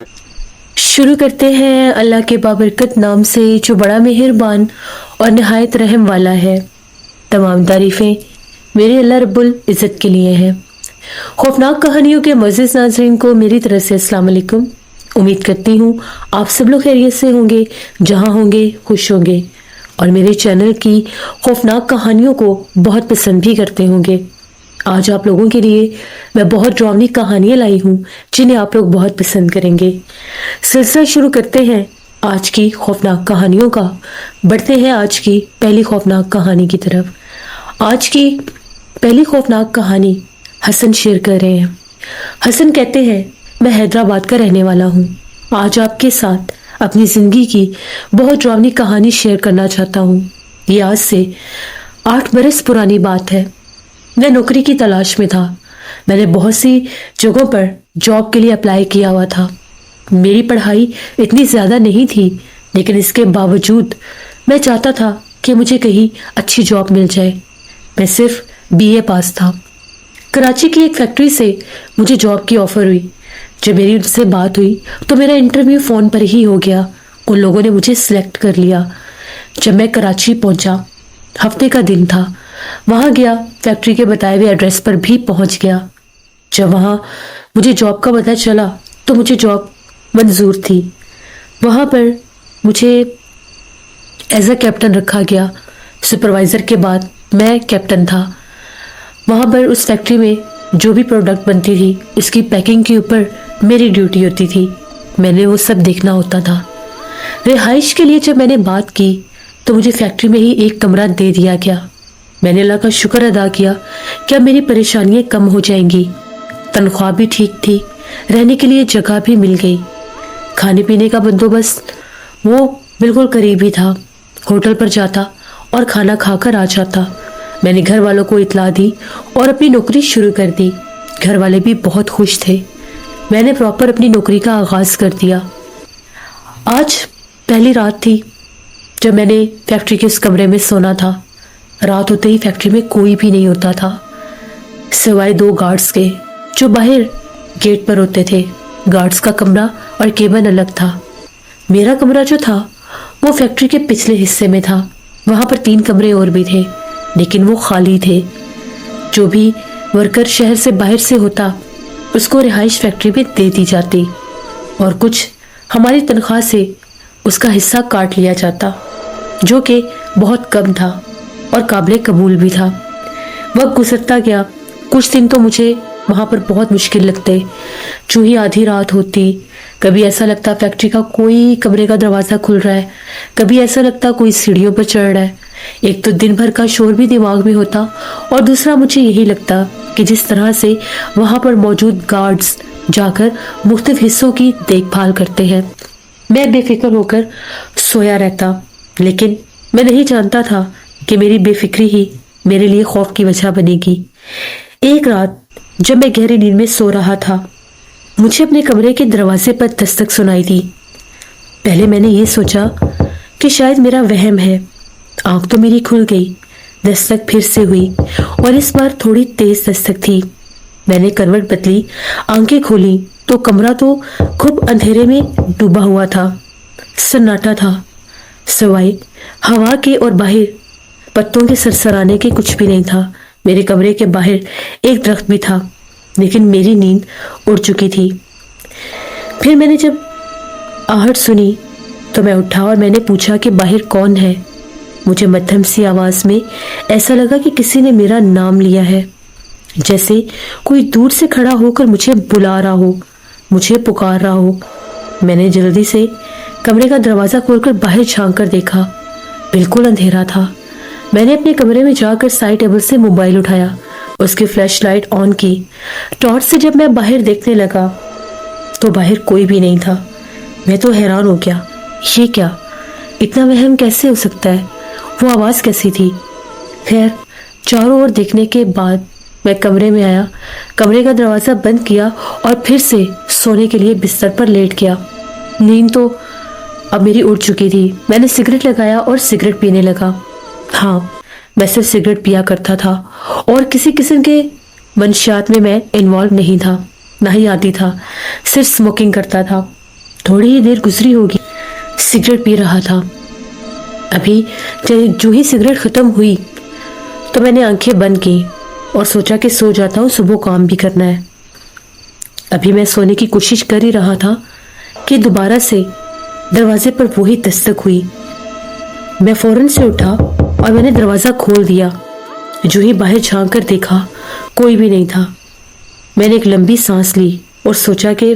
शुरू करते हैं अल्लाह के बाबरकत नाम से जो बड़ा मेहरबान और नहायत रहम वाला है। तमाम तारीफ़ें मेरे अल्लाह रब्बुल इज़्ज़त के लिए हैं। खौफनाक कहानियों के मुअज़्ज़िज़ नाज़रीन को मेरी तरफ से अस्सलाम वालेकुम। उम्मीद करती हूँ आप सब लोग खैरियत से होंगे, जहाँ होंगे खुश होंगे और मेरे चैनल की खौफनाक कहानियों को बहुत पसंद भी करते होंगे। आज आप लोगों के लिए मैं बहुत डरावनी कहानियां लाई हूँ जिन्हें आप लोग बहुत पसंद करेंगे। सिलसिला शुरू करते हैं आज की खौफनाक कहानियों का। बढ़ते हैं आज की पहली खौफनाक कहानी की तरफ। आज की पहली खौफनाक कहानी हसन शेयर कर रहे हैं। हसन कहते हैं, मैं हैदराबाद का रहने वाला हूँ। आज आपके साथ अपनी ज़िंदगी की बहुत डरावनी कहानी शेयर करना चाहता हूँ। ये आज से 8 बरस पुरानी बात है। मैं नौकरी की तलाश में था। मैंने बहुत सी जगहों पर जॉब के लिए अप्लाई किया हुआ था। मेरी पढ़ाई इतनी ज़्यादा नहीं थी, लेकिन इसके बावजूद मैं चाहता था कि मुझे कहीं अच्छी जॉब मिल जाए। मैं सिर्फ बीए पास था। कराची की एक फैक्ट्री से मुझे जॉब की ऑफ़र हुई। जब मेरी उनसे बात हुई तो मेरा इंटरव्यू फ़ोन पर ही हो गया। उन लोगों ने मुझे सिलेक्ट कर लिया। जब मैं कराची पहुंचा, हफ्ते का दिन था। वहां गया, फैक्ट्री के बताए हुए एड्रेस पर भी पहुंच गया। जब वहां मुझे जॉब का पता चला तो मुझे जॉब मंजूर थी। वहां पर मुझे एज अ कैप्टन रखा गया। सुपरवाइज़र के बाद मैं कैप्टन था। वहां पर उस फैक्ट्री में जो भी प्रोडक्ट बनती थी उसकी पैकिंग के ऊपर मेरी ड्यूटी होती थी। मैंने वो सब देखना होता था। रिहाइश के लिए जब मैंने बात की तो मुझे फैक्ट्री में ही एक कमरा दे दिया गया। मैंने अल्लाह का शुक्र अदा किया कि अब मेरी परेशानियां कम हो जाएंगी। तनख्वाह भी ठीक थी, रहने के लिए जगह भी मिल गई। खाने पीने का बंदोबस्त वो बिल्कुल करीब ही था। होटल पर जाता और खाना खाकर आ जाता। मैंने घर वालों को इतला दी और अपनी नौकरी शुरू कर दी। घर वाले भी बहुत खुश थे। मैंने प्रॉपर अपनी नौकरी का आगाज़ कर दिया। आज पहली रात थी जब मैंने फैक्ट्री के उस कमरे में सोना था। रात होते ही फैक्ट्री में कोई भी नहीं होता था सिवाय 2 गार्ड्स के जो बाहर गेट पर होते थे। गार्ड्स का कमरा और केबिन अलग था। मेरा कमरा जो था वो फैक्ट्री के पिछले हिस्से में था। वहाँ पर 3 कमरे और भी थे, लेकिन वो खाली थे। जो भी वर्कर शहर से बाहर से होता उसको रिहाइश फैक्ट्री में दे दी जाती और कुछ हमारी तनख्वाह से उसका हिस्सा काट लिया जाता, जो कि बहुत कम था और काबिल कबूल भी था। वक्त गुजरता गया। कुछ दिन तो मुझे वहाँ पर बहुत मुश्किल लगते। जो ही आधी रात होती, कभी ऐसा लगता फैक्ट्री का कोई कमरे का दरवाज़ा खुल रहा है, कभी ऐसा लगता कोई सीढ़ियों पर चढ़ रहा है। एक तो दिन भर का शोर भी दिमाग में होता और दूसरा मुझे यही लगता कि जिस तरह से वहाँ पर मौजूद गार्ड्स जाकर मुख्तलिफ हिस्सों की देखभाल करते हैं, मैं बेफिक्र होकर सोया रहता। लेकिन मैं नहीं जानता था कि मेरी बेफिक्री ही मेरे लिए खौफ की वजह बनेगी। एक रात जब मैं गहरी नींद में सो रहा था, मुझे अपने कमरे के दरवाजे पर दस्तक सुनाई दी। पहले मैंने ये सोचा कि शायद मेरा वहम है। आंख तो मेरी खुल गई। दस्तक फिर से हुई और इस बार थोड़ी तेज दस्तक थी। मैंने करवट बदली, आंखें खोली तो कमरा तो खूब अंधेरे में डूबा हुआ था। सन्नाटा था, सिवाय हवा के और बाहर पत्तों के सरसराने के कुछ भी नहीं था। मेरे कमरे के बाहर एक दरख्त भी था, लेकिन मेरी नींद उड़ चुकी थी। फिर मैंने जब आहट सुनी तो मैं उठा और मैंने पूछा कि बाहर कौन है। मुझे मध्यम सी आवाज़ में ऐसा लगा कि किसी ने मेरा नाम लिया है, जैसे कोई दूर से खड़ा होकर मुझे बुला रहा हो, मुझे पुकार रहा हो। मैंने जल्दी से कमरे का दरवाज़ा खोलकर बाहर झांक कर देखा। बिल्कुल अंधेरा था। मैंने अपने कमरे में जाकर साइड टेबल से मोबाइल उठाया, उसकी फ्लैश लाइट ऑन की। टॉर्च से जब मैं बाहर देखने लगा तो बाहर कोई भी नहीं था। मैं तो हैरान हो गया, ये क्या, इतना वहम कैसे हो सकता है? वो आवाज़ कैसी थी? खैर, चारों ओर देखने के बाद मैं कमरे में आया, कमरे का दरवाज़ा बंद किया और फिर से सोने के लिए बिस्तर पर लेट गया। नींद तो अब मेरी उड़ चुकी थी। मैंने सिगरेट लगाया और सिगरेट पीने लगा। हाँ, मैं सिर्फ सिगरेट पिया करता था और किसी किस्म के मंशियात में मैं इन्वॉल्व नहीं था, ना ही आती था। सिर्फ स्मोकिंग करता था। थोड़ी ही देर गुजरी होगी, सिगरेट पी रहा था। अभी जो ही सिगरेट खत्म हुई तो मैंने आंखें बंद की और सोचा कि सो जाता हूँ, सुबह काम भी करना है। अभी मैं सोने की कोशिश कर ही रहा था कि दोबारा से दरवाजे पर वही दस्तक हुई। मैं फौरन से उठा और मैंने दरवाजा खोल दिया। जो ही बाहर झांक कर देखा, कोई भी नहीं था। मैंने एक लंबी सांस ली और सोचा कि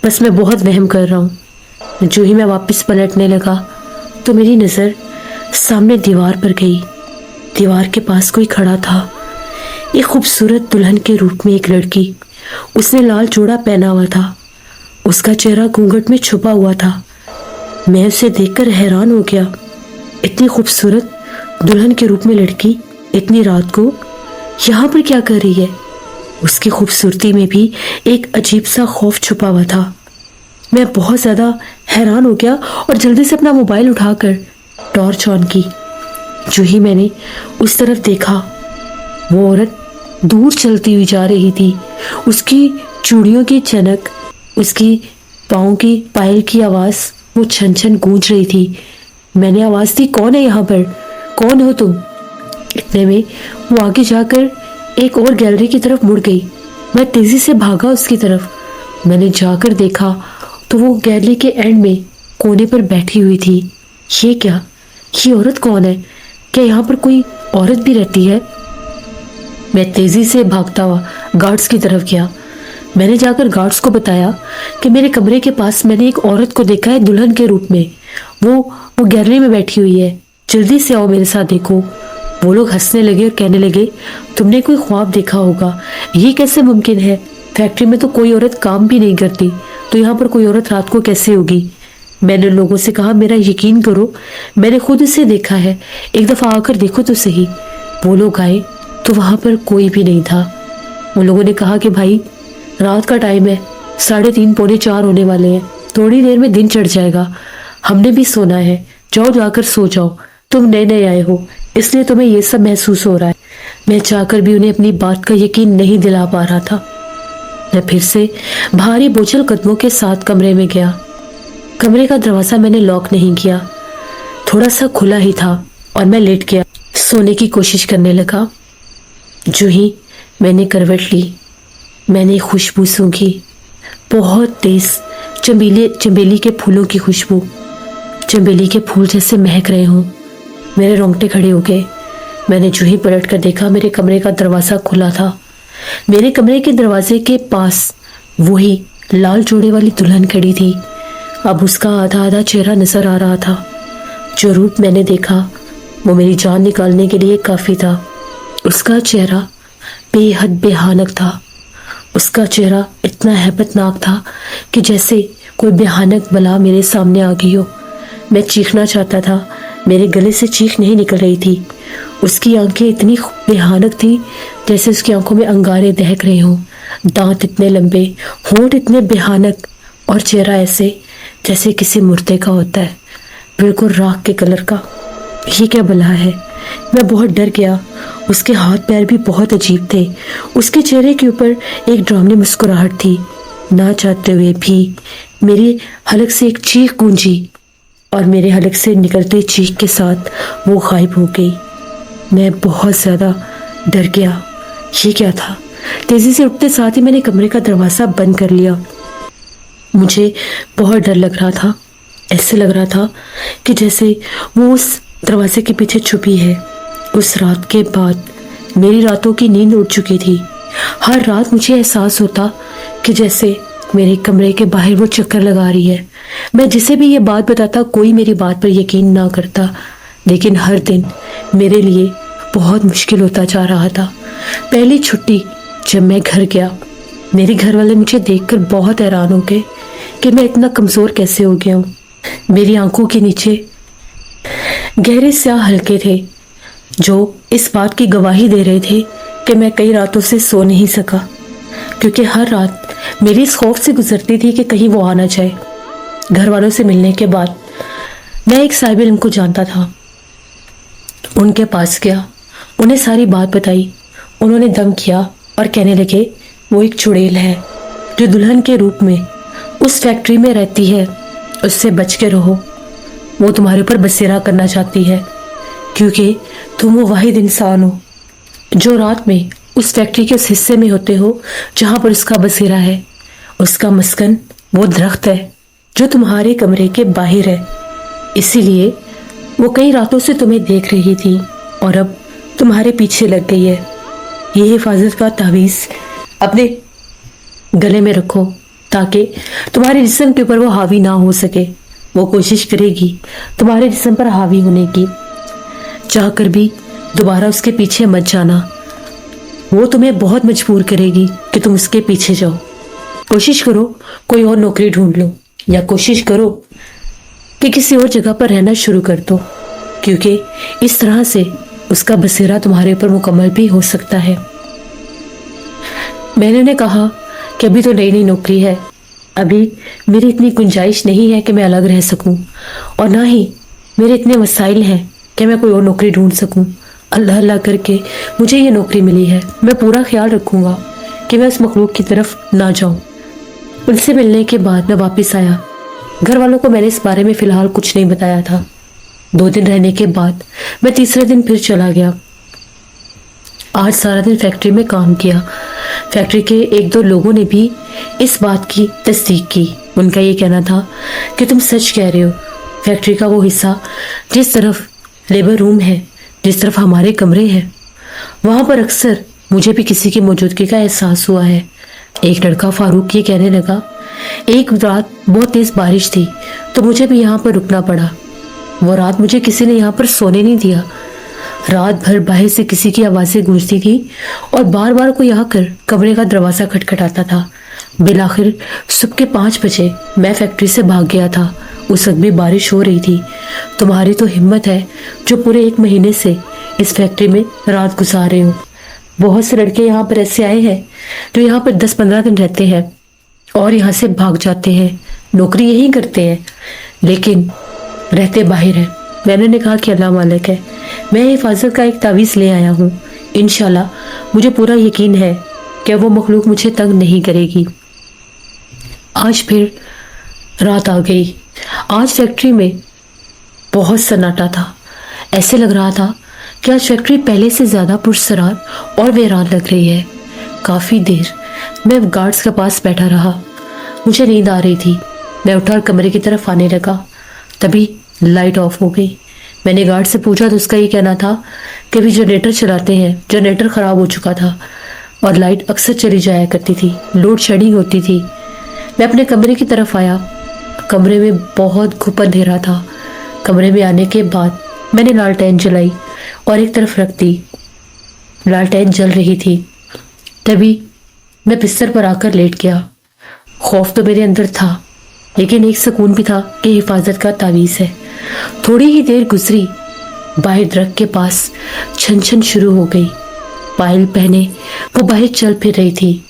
बस मैं बहुत वहम कर रहा हूँ। जो ही मैं वापस पलटने लगा तो मेरी नज़र सामने दीवार पर गई। दीवार के पास कोई खड़ा था, एक खूबसूरत दुल्हन के रूप में एक लड़की। उसने लाल जोड़ा पहना हुआ था, उसका चेहरा घूंघट में छुपा हुआ था। मैं उसे देखकर हैरान हो गया। इतनी खूबसूरत दुल्हन के रूप में लड़की इतनी रात को यहाँ पर क्या कर रही है? उसकी खूबसूरती में भी एक अजीब सा खौफ छुपा हुआ था। मैं बहुत ज़्यादा हैरान हो गया और जल्दी से अपना मोबाइल उठाकर टॉर्च ऑन की। जो ही मैंने उस तरफ देखा, वो औरत दूर चलती हुई जा रही थी। उसकी चूड़ियों की चनक, उसकी पाँव की पायल की आवाज़ वो छन छन गूंज रही थी। मैंने आवाज़ दी, कौन है यहाँ पर? कौन हो तुम? इतने में वो आगे जाकर एक और गैलरी की तरफ मुड़ गई। मैं तेज़ी से भागा उसकी तरफ। मैंने जाकर देखा तो वो गैलरी के एंड में कोने पर बैठी हुई थी। ये क्या? ये औरत कौन है? क्या यहाँ पर कोई औरत भी रहती है? मैं तेज़ी से भागता हुआ गार्ड्स की तरफ गया। मैंने जाकर गार्ड्स को बताया कि मेरे कमरे के पास मैंने एक औरत को देखा है दुल्हन के रूप में। वो गैलरी में बैठी हुई है, जल्दी से आओ मेरे साथ देखो। वो लोग हंसने लगे और कहने लगे, तुमने कोई ख्वाब देखा होगा, ये कैसे मुमकिन है? फैक्ट्री में तो कोई औरत काम भी नहीं करती, तो यहाँ पर कोई औरत रात को कैसे होगी? मैंने लोगों से कहा, मेरा यकीन करो, मैंने खुद इसे देखा है, एक दफ़ा आकर देखो तो सही। वो लोग आए तो वहाँ पर कोई भी नहीं था। उन लोगों ने कहा कि भाई रात का टाइम है, 3:30 पौने 4 होने वाले हैं, थोड़ी देर में दिन चढ़ जाएगा, हमने भी सोना है, जाओ जाकर सो जाओ, तुम नए नए आए हो इसलिए तुम्हें ये सब महसूस हो रहा है। मैं चाहकर भी उन्हें अपनी बात का यकीन नहीं दिला पा रहा था। मैं फिर से भारी बोझल कदमों के साथ कमरे में गया। कमरे का दरवाज़ा मैंने लॉक नहीं किया, थोड़ा सा खुला ही था और मैं लेट गया, सोने की कोशिश करने लगा। जो ही मैंने करवट ली, मैंने खुशबू सूंघी, बहुत तेज चमेली के फूलों की खुशबू, चमेली के फूल जैसे महक रहे हों। मेरे रोंगटे खड़े हो गए। मैंने जो ही पलट कर देखा, मेरे कमरे का दरवाज़ा खुला था। मेरे कमरे के दरवाजे के पास वही लाल जोड़े वाली दुल्हन खड़ी थी। अब उसका आधा आधा चेहरा नजर आ रहा था। जो रूप मैंने देखा वो मेरी जान निकालने के लिए काफ़ी था। उसका चेहरा बेहद भयानक था। उसका चेहरा इतना हैबतनाक था कि जैसे कोई भयानक बला मेरे सामने आ गई हो। मैं चीखना चाहता था, मेरे गले से चीख नहीं निकल रही थी। उसकी आंखें इतनी भयानक थी जैसे उसकी आंखों में अंगारे दहक रहे हों, दांत इतने लंबे, होंठ इतने भयानक और चेहरा ऐसे जैसे किसी मुर्दे का होता है, बिल्कुल राख के कलर का। ये क्या बला है? मैं बहुत डर गया। उसके हाथ पैर भी बहुत अजीब थे। उसके चेहरे के ऊपर एक डरावनी मुस्कुराहट थी। ना चाहते हुए भी मेरी हलक से एक चीख गूंजी और मेरे हलक से निकलते चीख के साथ वो गायब हो गई। मैं बहुत ज़्यादा डर गया। ये क्या था? तेज़ी से उठते साथ ही मैंने कमरे का दरवाज़ा बंद कर लिया। मुझे बहुत डर लग रहा था। ऐसे लग रहा था कि जैसे वो उस दरवाजे के पीछे छुपी है। उस रात के बाद मेरी रातों की नींद उड़ चुकी थी। हर रात मुझे एहसास होता कि जैसे मेरे कमरे के बाहर वो चक्कर लगा रही है। मैं जिसे भी ये बात बताता कोई मेरी बात पर यकीन ना करता, लेकिन हर दिन मेरे लिए बहुत मुश्किल होता जा रहा था। पहली छुट्टी जब मैं घर गया, मेरे घर वाले मुझे देखकर बहुत हैरान हो गए कि मैं इतना कमज़ोर कैसे हो गया हूँ। मेरी आंखों के नीचे गहरे स्याह हल्के थे जो इस बात की गवाही दे रहे थे कि मैं कई रातों से सो नहीं सका, क्योंकि हर रात मेरी इस खौफ से गुजरती थी कि कहीं वो आ ना जाए। घर वालों से मिलने के बाद मैं एक साहिब इल्म को जानता था। उनके पास गया, उन्हें सारी बात बताई। उन्होंने दम किया और कहने लगे वो एक चुड़ैल है जो दुल्हन के रूप में उस फैक्ट्री में रहती है, उससे बच के रहो। वो तुम्हारे ऊपर बसेरा करना चाहती है, क्योंकि तुम वो वाहिद इंसान हो जो रात में उस फैक्ट्री के उस हिस्से में होते हो जहां पर उसका बसेरा है। उसका मस्कन वो दरख्त है जो तुम्हारे कमरे के बाहर है। इसीलिए वो कई रातों से तुम्हें देख रही थी और अब तुम्हारे पीछे लग गई है। ये हिफाजत का तावीज़ अपने गले में रखो ताकि तुम्हारे जिस्म के ऊपर वो हावी ना हो सके। वो कोशिश करेगी तुम्हारे जिस्म पर हावी होने की, चाहकर भी दोबारा उसके पीछे मत जाना। वो तुम्हें बहुत मजबूर करेगी कि तुम उसके पीछे जाओ। कोशिश करो कोई और नौकरी ढूंढ लो, या कोशिश करो कि किसी और जगह पर रहना शुरू कर दो, क्योंकि इस तरह से उसका बसेरा तुम्हारे ऊपर मुकम्मल भी हो सकता है। मैंने उन्हें कहा कि अभी तो नई नई नौकरी है, अभी मेरी इतनी गुंजाइश नहीं है कि मैं अलग रह सकूं, और ना ही मेरे इतने वसाइल हैं कि मैं कोई और नौकरी ढूंढ सकूं। अल्लाह अल्लाह करके मुझे ये नौकरी मिली है, मैं पूरा ख्याल रखूंगा कि मैं उस मखलूक की तरफ ना जाऊं। उनसे मिलने के बाद मैं वापस आया। घर वालों को मैंने इस बारे में फ़िलहाल कुछ नहीं बताया था। 2 दिन रहने के बाद मैं तीसरे दिन फिर चला गया। आज सारा दिन फैक्ट्री में काम किया। फैक्ट्री के 1-2 लोगों ने भी इस बात की तस्दीक की। उनका ये कहना था कि तुम सच कह रहे हो। फैक्ट्री का वो हिस्सा जिस तरफ लेबर रूम है, जिस तरफ हमारे कमरे हैं, वहाँ पर अक्सर मुझे भी किसी की मौजूदगी का एहसास हुआ है। एक लड़का फारूक ये कहने लगा, एक रात बहुत तेज़ बारिश थी तो मुझे भी यहाँ पर रुकना पड़ा। वो रात मुझे किसी ने यहाँ पर सोने नहीं दिया। रात भर बाहर से किसी की आवाज़ें गूंजती थी और बार बार कोई आकर कमरे का दरवाज़ा खटखटाता था। बिलाखिर सुबह के 5 बजे मैं फैक्ट्री से भाग गया था। उस वक्त भी बारिश हो रही थी। तुम्हारी तो हिम्मत है जो पूरे 1 महीने से इस फैक्ट्री में रात गुजार रहे हो। बहुत से लड़के यहाँ पर ऐसे आए हैं जो यहाँ पर 10-15 दिन रहते हैं और यहाँ से भाग जाते हैं, नौकरी यही करते हैं, लेकिन रहते बाहर हैं। मैंने ने कहा कि अल्लाह मालिक है, मैं हिफाजत का एक तावीज़ ले आया हूँ। इंशाल्लाह मुझे पूरा यकीन है कि वो मखलूक मुझे तंग नहीं करेगी। आज फिर रात आ गई। आज फैक्ट्री में बहुत सन्नाटा था। ऐसे लग रहा था कि आज फैक्ट्री पहले से ज़्यादा पुरसरार और वीरान लग रही है। काफ़ी देर मैं गार्ड्स के पास बैठा रहा। मुझे नींद आ रही थी। मैं उठा और कमरे की तरफ आने लगा, तभी लाइट ऑफ हो गई। मैंने गार्ड से पूछा तो उसका ये कहना था कि अभी जनरेटर चलाते हैं, जनरेटर ख़राब हो चुका था और लाइट अक्सर चली जाया करती थी, लोड शेडिंग होती थी। मैं अपने कमरे की तरफ आया। कमरे में बहुत घुप अंधेरा था। कमरे में आने के बाद मैंने लालटेन जलाई और एक तरफ रख दी। लालटेन जल रही थी, तभी मैं बिस्तर पर आकर लेट गया। खौफ तो मेरे अंदर था, लेकिन एक सुकून भी था कि हिफाजत का तावीज़ है। थोड़ी ही देर गुजरी, बाहर दरख्त के पास छन छन शुरू हो गई। पायल पहने वो बाहर चल फिर रही थी।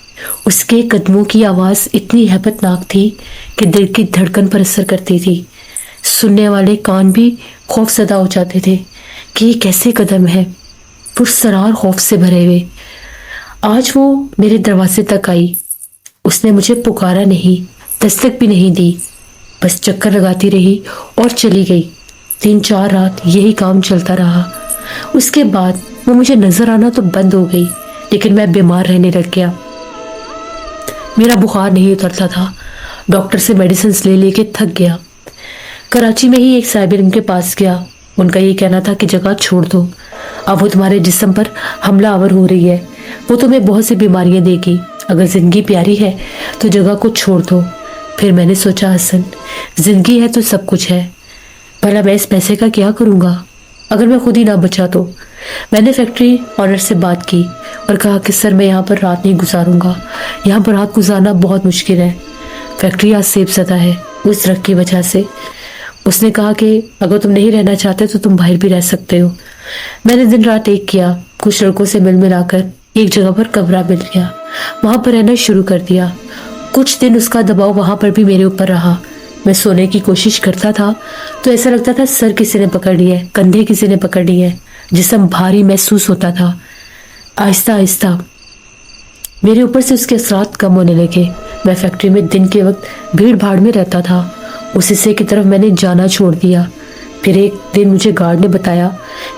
उसके कदमों की आवाज़ इतनी हैबतनाक थी कि दिल की धड़कन पर असर करती थी। सुनने वाले कान भी खौफजदा हो जाते थे कि ये कैसे कदम है, पुरसरार खौफ से भरे हुए। आज वो मेरे दरवाजे तक आई। उसने मुझे पुकारा नहीं, दस्तक भी नहीं दी, बस चक्कर लगाती रही और चली गई। 3-4 रात यही काम चलता रहा। उसके बाद वो मुझे नजर आना तो बंद हो गई, लेकिन मैं बीमार रहने लग गया। मेरा बुखार नहीं उतरता था। डॉक्टर से मेडिसिन ले लेके थक गया। कराची में ही एक साहिब इल्म के पास गया। उनका ये कहना था कि जगह छोड़ दो, अब वो तुम्हारे जिस्म पर हमला आवर हो रही है, वो तुम्हें बहुत सी बीमारियां देगी। अगर ज़िंदगी प्यारी है तो जगह को छोड़ दो। फिर मैंने सोचा, हसन, ज़िंदगी है तो सब कुछ है, भला मैं इस पैसे का क्या करूँगा अगर मैं खुद ही ना बचा तो। मैंने फैक्ट्री ऑनर से बात की और कहा कि सर मैं यहाँ पर रात नहीं गुजारूंगा, यहाँ पर रात गुजारना बहुत मुश्किल है। फैक्ट्री आज सेबज़दा है उस दरख्त की वजह से। उसने कहा कि अगर तुम नहीं रहना चाहते तो तुम बाहर भी रह सकते हो। मैंने दिन रात एक किया। कुछ लड़कों से मिल मिलाकर एक जगह पर कमरा मिल गया, वहाँ पर रहना शुरू कर दिया। कुछ दिन उसका दबाव वहाँ पर भी मेरे ऊपर रहा। मैं सोने की कोशिश करता था तो ऐसा लगता था सर किसी ने पकड़ लिया है, कंधे किसी ने पकड़ लिए है, जिस्म भारी महसूस होता था। आहिस्ता आहिस्ता میرے اوپر سے اس کے اثرات کم ہونے لگے. میں فیکٹری میں دن کے وقت بھیڑ بھاڑ میں رہتا تھا. اس حصے کی طرف میں نے جانا چھوڑ دیا. پھر ایک دن مجھے گارڈ نے بتایا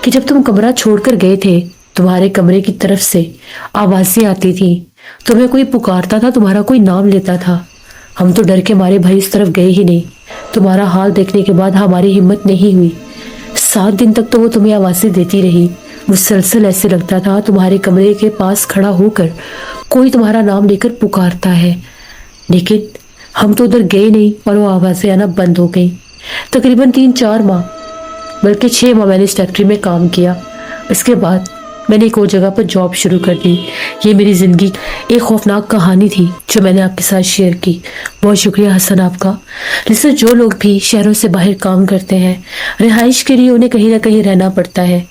کہ جب تم کمرہ چھوڑ کر گئے تھے تمہارے کمرے کی طرف سے آوازیں آتی تھی. تمہیں کوئی پکارتا تھا, تمہارا کوئی نام لیتا تھا. ہم تو ڈر کے مارے بھائی اس طرف گئے ہی نہیں. تمہارا حال دیکھنے کے بعد ہماری ہمت نہیں ہوئی. 7 دن تک تو وہ تمہیں آوازیں دیتی رہی. مسلسل ایسے لگتا تھا تمہارے کمرے کے پاس کھڑا ہو کر کوئی تمہارا نام لے کر پکارتا ہے. لیکن ہم تو ادھر گئے نہیں اور وہ آوازیں آنا بند ہو گئی. تقریباً 3-4 ماہ بلکہ 6 ماہ میں نے اس فیکٹری میں کام کیا. اس کے بعد میں نے ایک اور جگہ پر جاب شروع کر دی. یہ میری زندگی ایک خوفناک کہانی تھی جو میں نے آپ کے ساتھ شیئر کی. بہت شکریہ حسن آپ کا. لسن, جو لوگ بھی شہروں سے باہر کام کرتے ہیں, رہائش کے لیے انہیں کہیں نہ کہیں رہنا پڑتا ہے.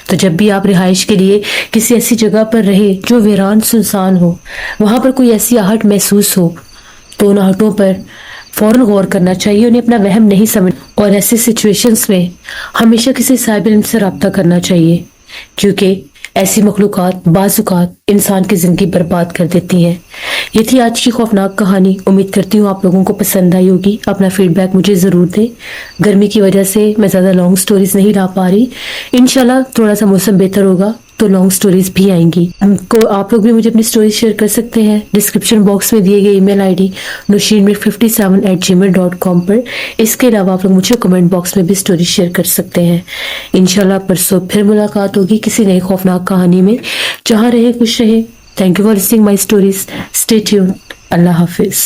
تو جب بھی آپ رہائش کے لیے کسی ایسی جگہ پر رہے جو ویران سنسان ہو, وہاں پر کوئی ایسی آہٹ محسوس ہو, تو ان آہٹوں پر فوراً غور کرنا چاہیے, انہیں اپنا وہم نہیں سمجھ, اور ایسے سچویشنز میں ہمیشہ کسی صاحب علم سے رابطہ کرنا چاہیے, کیونکہ ایسی مخلوقات بعض اوقات انسان کی زندگی برباد کر دیتی ہیں. یہ تھی آج کی خوفناک کہانی. امید کرتی ہوں آپ لوگوں کو پسند آئی ہوگی. اپنا فیڈ بیک مجھے ضرور دیں. گرمی کی وجہ سے میں زیادہ لانگ سٹوریز نہیں لا پا رہی. انشاءاللہ تھوڑا سا موسم بہتر ہوگا تو لانگ سٹوریز بھی آئیں گی. آپ لوگ بھی مجھے اپنی سٹوریز شیئر کر سکتے ہیں ڈسکرپشن باکس میں دیے گئے ای میل آئی ڈی nushinmir57@gmail.com پر. اس کے علاوہ آپ لوگ مجھے کمنٹ باکس میں بھی سٹوری شیئر کر سکتے ہیں. انشاءاللہ پرسوں پھر ملاقات ہوگی کسی نئی خوفناک کہانی میں. جہاں رہے خوش رہے. Thank you for listening my stories. Stay tuned. اللہ حافظ.